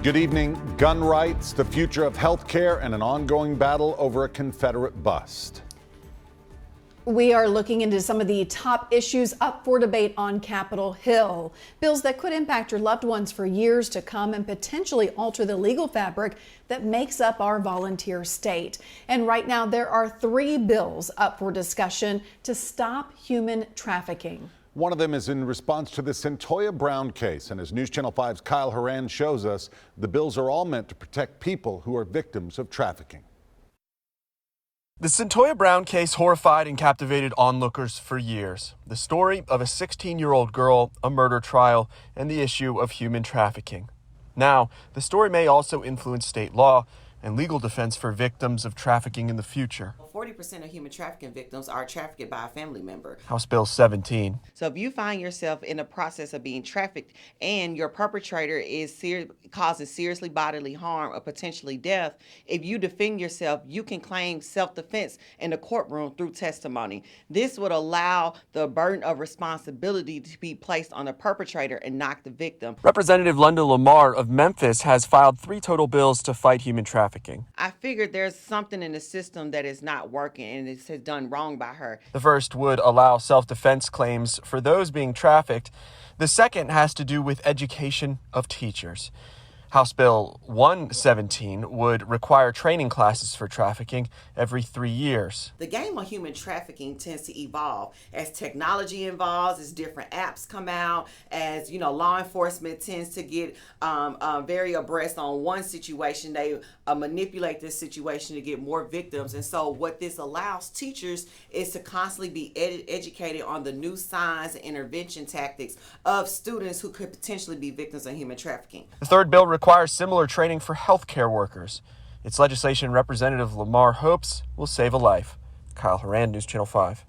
Good evening. Gun rights, the future of health care, and an ongoing battle over a Confederate bust. We are looking into some of the top issues up for debate on Capitol Hill. Bills that could impact your loved ones for years to come and potentially alter the legal fabric that makes up our volunteer state. And right now, there are 3 bills up for discussion to stop human trafficking. One of them is in response to the Centoya Brown case. And as News Channel 5's Kyle Horan shows us, the bills are all meant to protect people who are victims of trafficking. The Centoya Brown case horrified and captivated onlookers for years. The story of a 16-year-old girl, a murder trial, and the issue of human trafficking. Now, the story may also influence state law and legal defense for victims of trafficking in the future. 40% of human trafficking victims are trafficked by a family member. House Bill 17. So if you find yourself in the process of being trafficked and your perpetrator is causing seriously bodily harm or potentially death, if you defend yourself, you can claim self-defense in the courtroom through testimony. This would allow the burden of responsibility to be placed on the perpetrator and not the victim. Representative London Lamar of Memphis has filed 3 total bills to fight human trafficking. I figured there's something in the system that is not working and it's done wrong by her. The first would allow self-defense claims for those being trafficked. The second has to do with education of teachers. House Bill 117 would require training classes for trafficking every 3 years. The game of human trafficking tends to evolve as technology evolves, as different apps come out, as law enforcement tends to get very abreast on one situation. They manipulate this situation to get more victims. And so what this allows teachers is to constantly be educated on the new signs and intervention tactics of students who could potentially be victims of human trafficking. The third bill requires similar training for healthcare workers. Its legislation Representative Lamar hopes will save a life. Kyle Horan, News Channel 5.